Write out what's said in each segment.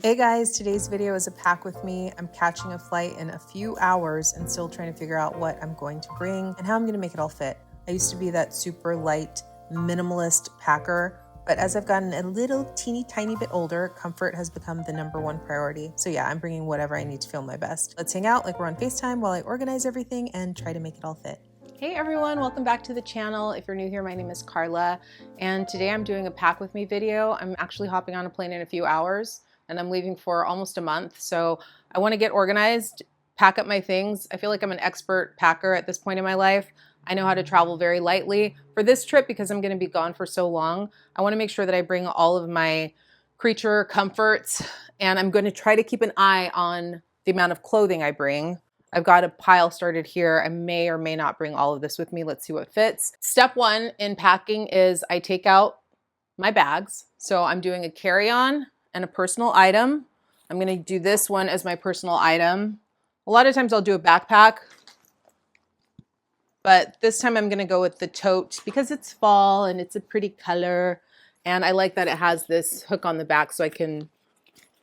Hey guys, today's video is a pack with me. I'm catching a flight in a few hours and still trying to figure out what I'm going to bring and how I'm going to make it all fit. I used to be that super light minimalist packer, but as I've gotten a little teeny tiny bit older, comfort has become the #1 priority. So yeah, I'm bringing whatever I need to feel my best. Let's hang out like we're on FaceTime while I organize everything and try to make it all fit. Hey everyone, welcome back to the channel. If you're new here, my name is Carla, and today I'm doing a pack with me video. I'm actually hopping on a plane in a few hours, and I'm leaving for almost a month. So I want to get organized, pack up my things. I feel like I'm an expert packer at this point in my life. I know how to travel very lightly. For this trip, because I'm going to be gone for so long, I want to make sure that I bring all of my creature comforts, and I'm going to try to keep an eye on the amount of clothing I bring. I've got a pile started here. I may or may not bring all of this with me. Let's see what fits. Step 1 in packing is I take out my bags. So I'm doing a carry-on and a personal item. I'm gonna do this one as my personal item. A lot of times I'll do a backpack, but this time I'm gonna go with the tote because it's fall and it's a pretty color. And I like that it has this hook on the back so I can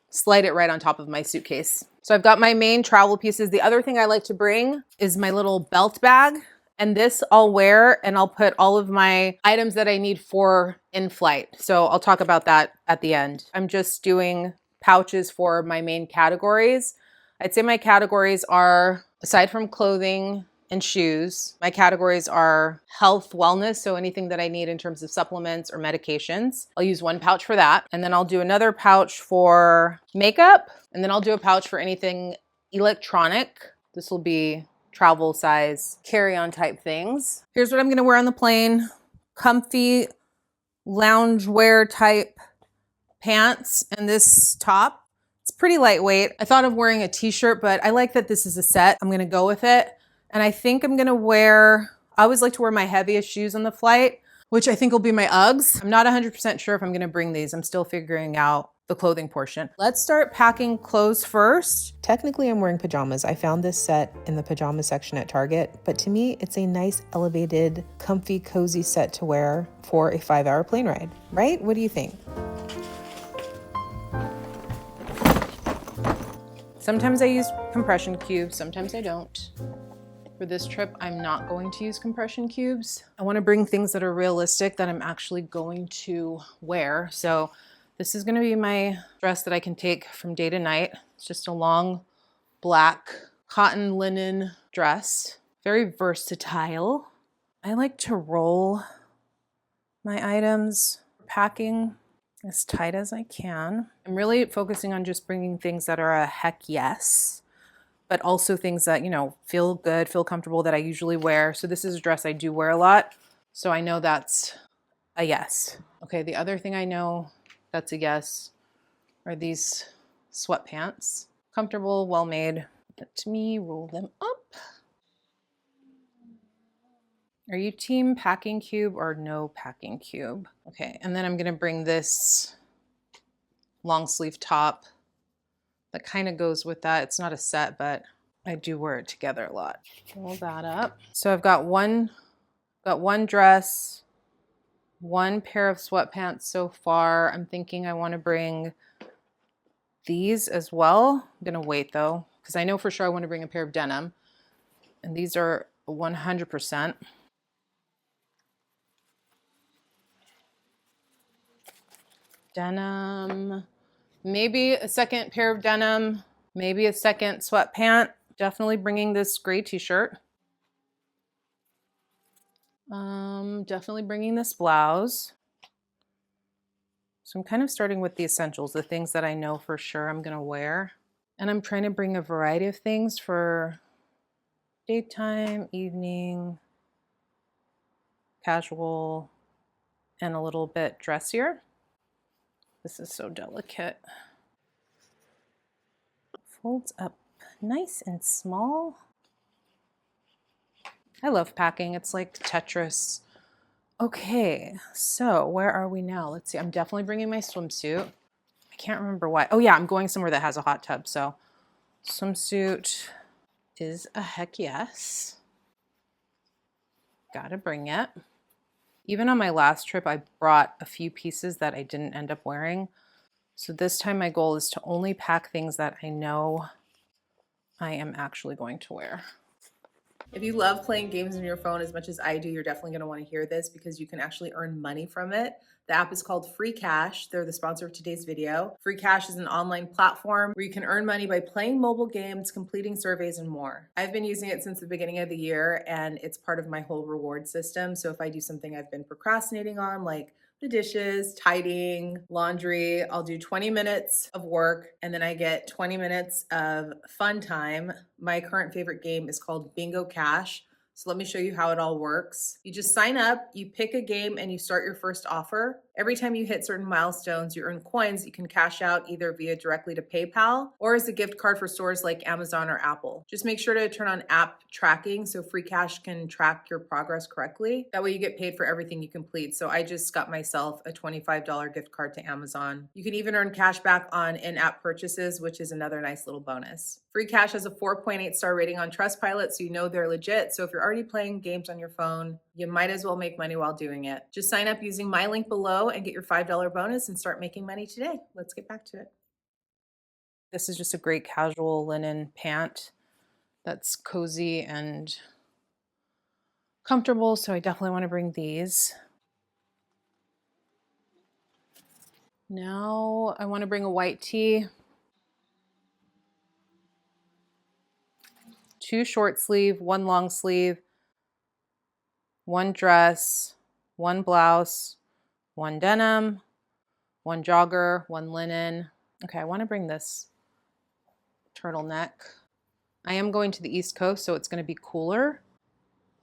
slide it right on top of my suitcase. So I've got my main travel pieces. The other thing I like to bring is my little belt bag. And this I'll wear and I'll put all of my items that I need for in flight. So I'll talk about that at the end. I'm just doing pouches for my main categories. I'd say my categories are, aside from clothing and shoes, my categories are health, wellness, so anything that I need in terms of supplements or medications. I'll use one pouch for that. And then I'll do another pouch for makeup. And then I'll do a pouch for anything electronic. This will be travel size, carry-on type things. Here's what I'm gonna wear on the plane. Comfy loungewear type pants and this top. It's pretty lightweight. I thought of wearing a t-shirt, but I like that this is a set. I'm gonna go with it. And I think I'm gonna wear, I always like to wear my heaviest shoes on the flight, which I think will be my Uggs. I'm not 100% sure if I'm gonna bring these. I'm still figuring out the clothing portion. Let's start packing clothes first. Technically, I'm wearing pajamas. I found this set in the pajama section at Target, but to me, it's a nice, elevated, comfy, cozy set to wear for a 5-hour plane ride, right? What do you think? Sometimes I use compression cubes, sometimes I don't. For this trip, I'm not going to use compression cubes. I want to bring things that are realistic that I'm actually going to wear. So this is going to be my dress that I can take from day to night. It's just a long black cotton linen dress. Very versatile. I like to roll my items, packing as tight as I can. I'm really focusing on just bringing things that are a heck yes, but also things that, you know, feel good, feel comfortable, that I usually wear. So this is a dress I do wear a lot, so I know that's a yes. Okay, the other thing I know that's a yes are these sweatpants. Comfortable, well-made. Let me roll them up. Are you team packing cube or no packing cube? Okay, and then I'm gonna bring this long sleeve top that kind of goes with that. It's not a set, but I do wear it together a lot. Roll that up. So I've got one dress, one pair of sweatpants so far. I'm thinking I want to bring these as well. I'm gonna wait though, because I know for sure I want to bring a pair of denim, and these are 100%. Denim, maybe a second pair of denim, maybe a second sweatpant. Definitely bringing this gray t-shirt. Definitely bringing this blouse. So I'm kind of starting with the essentials, the things that I know for sure I'm gonna wear. And I'm trying to bring a variety of things for daytime, evening, casual, and a little bit dressier. This is so delicate. Folds up nice and small. I love packing. It's like Tetris. Okay, so where are we now? Let's see. I'm definitely bringing my swimsuit. I can't remember why. Oh yeah, I'm going somewhere that has a hot tub. So swimsuit is a heck yes. Gotta bring it. Even on my last trip, I brought a few pieces that I didn't end up wearing. So this time my goal is to only pack things that I know I am actually going to wear. If you love playing games on your phone as much as I do, you're definitely going to want to hear this because you can actually earn money from it. The app is called Free Cash. They're the sponsor of today's video. Free Cash is an online platform where you can earn money by playing mobile games, completing surveys, and more. I've been using it since the beginning of the year, and it's part of my whole reward system. So if I do something I've been procrastinating on, like the dishes, tidying, laundry, I'll do 20 minutes of work and then I get 20 minutes of fun time. My current favorite game is called Bingo Cash. So let me show you how it all works. You just sign up, you pick a game, and you start your first offer. Every time you hit certain milestones, you earn coins you can cash out either via directly to PayPal or as a gift card for stores like Amazon or Apple. Just make sure to turn on app tracking so Free Cash can track your progress correctly. That way you get paid for everything you complete. So I just got myself a $25 gift card to Amazon. You can even earn cash back on in-app purchases, which is another nice little bonus. Free Cash has a 4.8 star rating on Trustpilot, so you know they're legit. So if you're already playing games on your phone, you might as well make money while doing it. Just sign up using my link below and get your $5 bonus and start making money today. Let's get back to it. This is just a great casual linen pant that's cozy and comfortable, so I definitely want to bring these. Now I want to bring a white tee, 2 short sleeve, 1 long sleeve, 1 dress, 1 blouse, 1 denim, 1 jogger, 1 linen. Okay, I want to bring this turtleneck. I am going to the East Coast, so it's going to be cooler.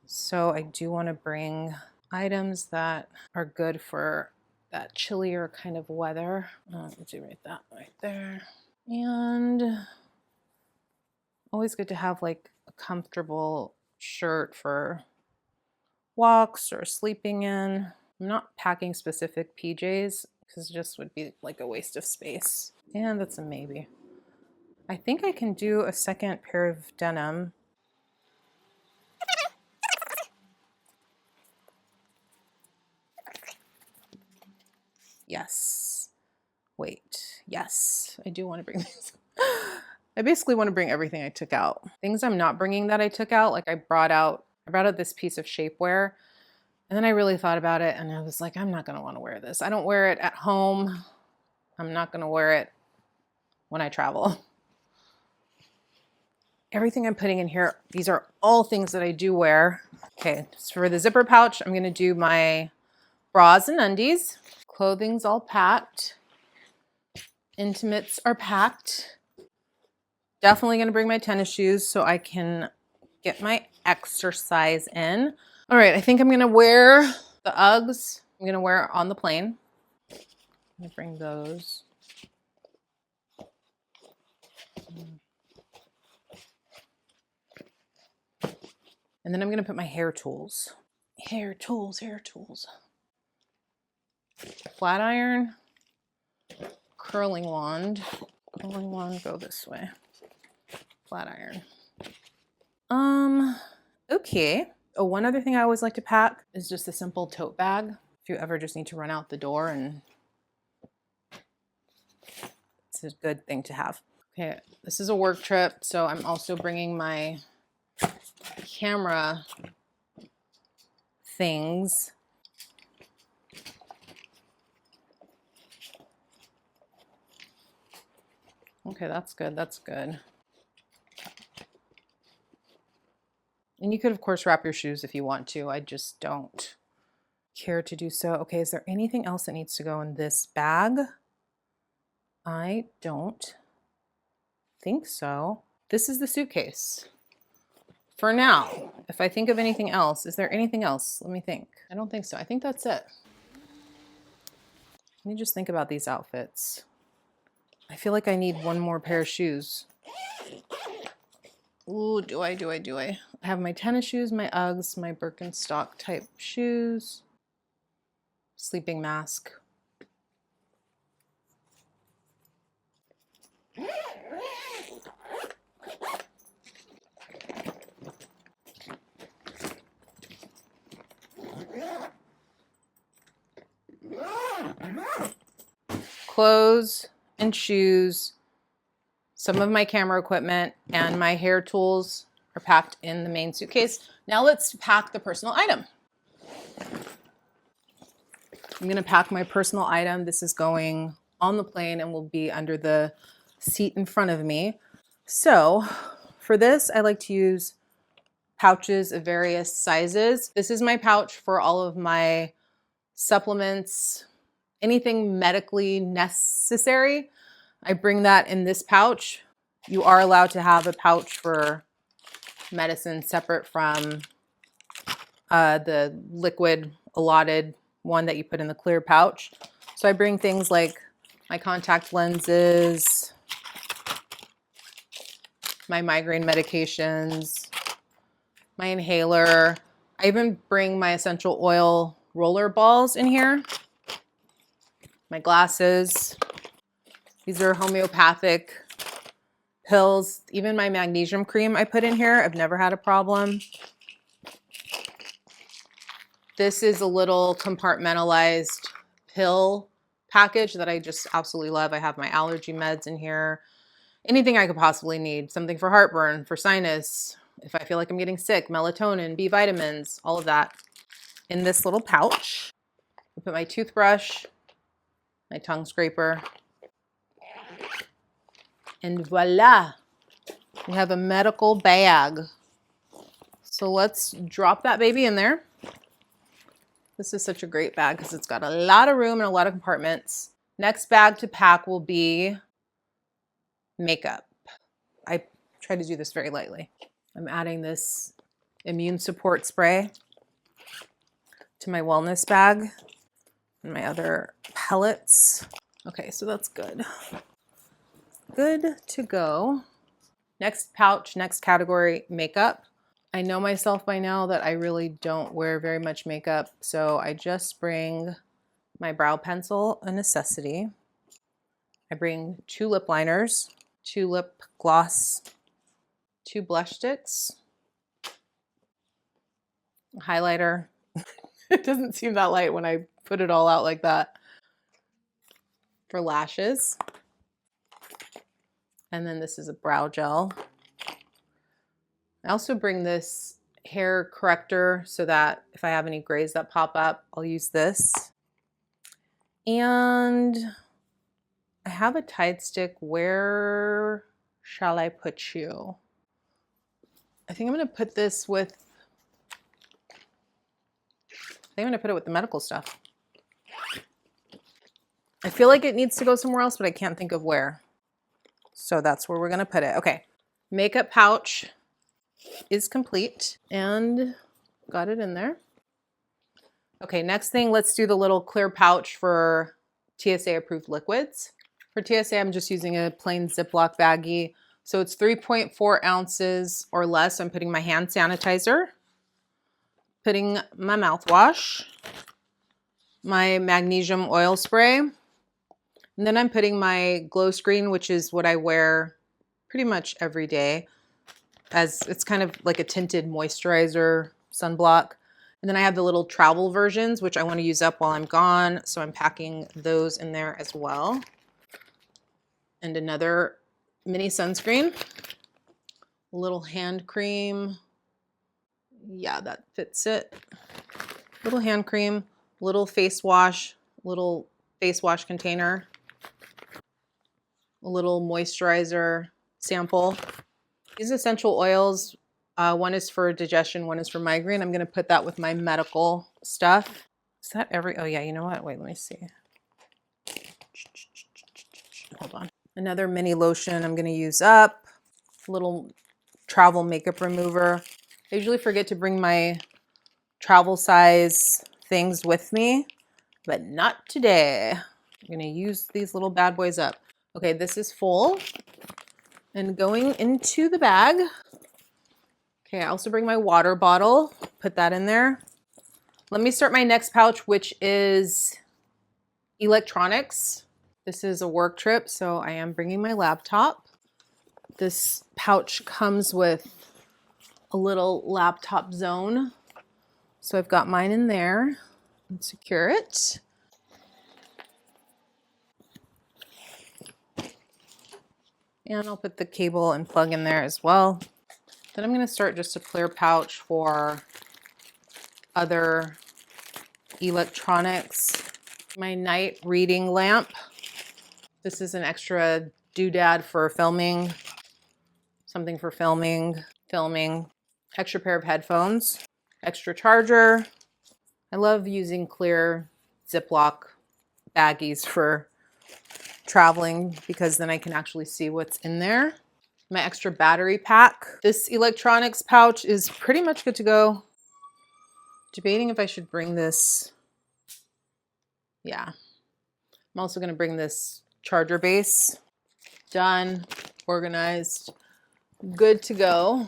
So I do want to bring items that are good for that chillier kind of weather. Let's do that right there. And always good to have like a comfortable shirt for walks or sleeping in. I'm not packing specific PJs because it just would be like a waste of space. And that's a maybe. I think I can do a second pair of denim. Yes. Wait. Yes, I do want to bring these. I basically want to bring everything I took out. Things I'm not bringing that I took out, like I brought out this piece of shapewear. And then I really thought about it and I was like, I'm not going to want to wear this. I don't wear it at home. I'm not going to wear it when I travel. Everything I'm putting in here, these are all things that I do wear. Okay, so for the zipper pouch, I'm going to do my bras and undies. Clothing's all packed. Intimates are packed. Definitely going to bring my tennis shoes so I can get my exercise in. All right, I think I'm going to wear the Uggs. I'm going to wear on the plane. I'm going to bring those. And then I'm going to put my hair tools. Hair tools. Flat iron. Curling wand. Curling wand, go this way. Flat iron. Okay. Oh, one other thing I always like to pack is just a simple tote bag. If you ever just need to run out the door, and it's a good thing to have. Okay, this is a work trip, so I'm also bringing my camera things. Okay, that's good, that's good. And you could, of course, wrap your shoes if you want to. I just don't care to do so. Okay, is there anything else that needs to go in this bag? I don't think so. This is the suitcase. For now, if I think of anything else, is there anything else? Let me think. I don't think so. I think that's it. Let me just think about these outfits. I feel like I need one more pair of shoes. Ooh, do I? I have my tennis shoes, my Uggs, my Birkenstock type shoes, sleeping mask. Clothes and shoes, some of my camera equipment, and my hair tools are packed in the main suitcase. Now let's pack the personal item. I'm gonna pack my personal item. This is going on the plane and will be under the seat in front of me. So for this, I like to use pouches of various sizes. This is my pouch for all of my supplements, anything medically necessary. I bring that in this pouch. You are allowed to have a pouch for medicine separate from the liquid allotted one that you put in the clear pouch. So I bring things like my contact lenses, my migraine medications, my inhaler. I even bring my essential oil roller balls in here, my glasses. These are homeopathic pills. Even my magnesium cream I put in here. I've never had a problem. This is a little compartmentalized pill package that I just absolutely love. I have my allergy meds in here. Anything I could possibly need. Something for heartburn, for sinus, if I feel like I'm getting sick, melatonin, B vitamins, all of that in this little pouch. I put my toothbrush, my tongue scraper, and voila, we have a medical bag. So let's drop that baby in there. This is such a great bag because it's got a lot of room and a lot of compartments. Next bag to pack will be makeup. I try to do this very lightly. I'm adding this immune support spray to my wellness bag and my other pellets. Okay, so that's good. Good to go. Next pouch, next category, makeup. I know myself by now that I really don't wear very much makeup, so I just bring my brow pencil, a necessity. I bring 2 lip liners, 2 lip gloss, 2 blush sticks, a highlighter. It doesn't seem that light when I put it all out like that. For lashes. And then this is a brow gel. I also bring this hair corrector so that if I have any grays that pop up, I'll use this. And I have a Tide stick. Where shall I put you? I think I'm going to put this with, I'm going to put it with the medical stuff. I feel like it needs to go somewhere else, but I can't think of where. So that's where we're going to put it. Okay. Makeup pouch is complete and got it in there. Okay, next thing, let's do the little clear pouch for TSA approved liquids. For TSA, I'm just using a plain Ziploc baggie. So it's 3.4 ounces or less. I'm putting my hand sanitizer, putting my mouthwash, my magnesium oil spray, and then I'm putting my glow screen, which is what I wear pretty much every day, as it's kind of like a tinted moisturizer sunblock. And then I have the little travel versions, which I want to use up while I'm gone. So I'm packing those in there as well. And another mini sunscreen, a little hand cream. Yeah, that fits it. Little hand cream, little face wash container, a little moisturizer sample. These essential oils, one is for digestion, one is for migraine. I'm going to put that with my medical stuff. Is that oh yeah, you know what? Wait, let me see. Hold on. Another mini lotion I'm going to use up. A little travel makeup remover. I usually forget to bring my travel size things with me, but not today. I'm going to use these little bad boys up. Okay, this is full and going into the bag. Okay, I also bring my water bottle, put that in there. Let me start my next pouch, which is electronics. This is a work trip, so I am bringing my laptop. This pouch comes with a little laptop zone. So I've got mine in there and secure it. And I'll put the cable and plug in there as well. Then I'm going to start just a clear pouch for other electronics. My night reading lamp. This is an extra doodad for filming. Something for filming. Extra pair of headphones. Extra charger. I love using clear Ziploc baggies for traveling because then I can actually see what's in there. My extra battery pack. This electronics pouch is pretty much good to go. Debating if I should bring this. Yeah. I'm also going to bring this charger base. Done, organized, good to go.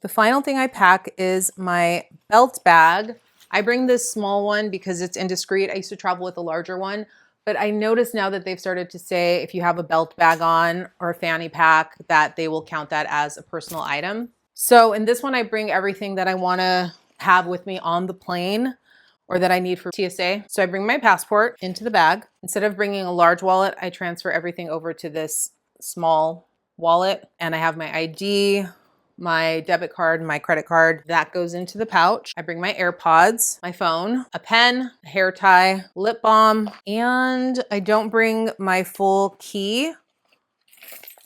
The final thing I pack is my belt bag. I bring this small one because it's indiscreet. I used to travel with a larger one, but I noticed now that they've started to say if you have a belt bag on or a fanny pack that they will count that as a personal item. So in this one, I bring everything that I want to have with me on the plane or that I need for TSA. So I bring my passport into the bag. Instead of bringing a large wallet, I transfer everything over to this small wallet, and I have my ID, my debit card, my credit card. That goes into the pouch. I bring my AirPods, my phone, a pen, a hair tie, lip balm, and I don't bring my full key.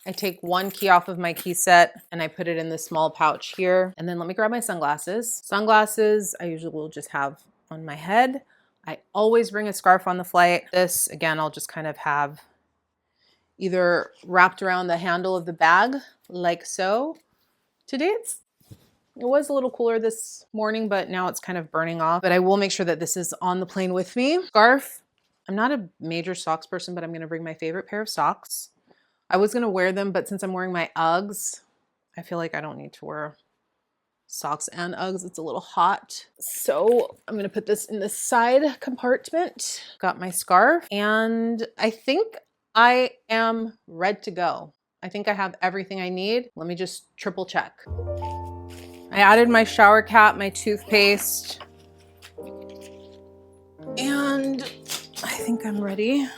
I take one key off of my key set and I put it in this small pouch here. And then let me grab my sunglasses. Sunglasses, I usually will just have on my head. I always bring a scarf on the flight. This, again, I'll just kind of have either wrapped around the handle of the bag like so. Today it was a little cooler this morning, but now it's kind of burning off. But I will make sure that this is on the plane with me. Scarf. I'm not a major socks person, but I'm gonna bring my favorite pair of socks. I was gonna wear them, but since I'm wearing my Uggs, I feel like I don't need to wear socks and Uggs. It's a little hot. So I'm gonna put this in the side compartment. Got my scarf, and I think I am ready to go. I think I have everything I need. Let me just triple check. I added my shower cap, my toothpaste, and I think I'm ready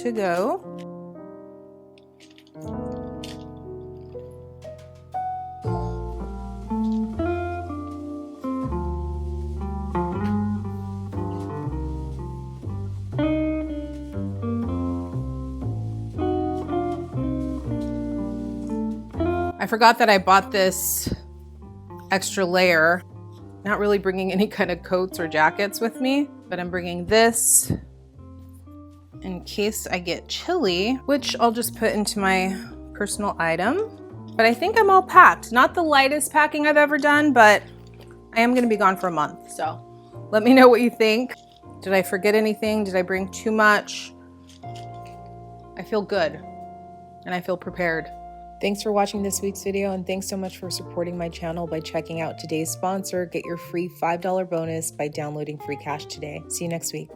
to go. I forgot that I bought this extra layer. Not really bringing any kind of coats or jackets with me, but I'm bringing this in case I get chilly, which I'll just put into my personal item. But I think I'm all packed. Not the lightest packing I've ever done, but I am gonna be gone for a month. So let me know what you think. Did I forget anything? Did I bring too much? I feel good and I feel prepared. Thanks for watching this week's video, and thanks so much for supporting my channel by checking out today's sponsor. Get your free $5 bonus by downloading free cash today. See you next week.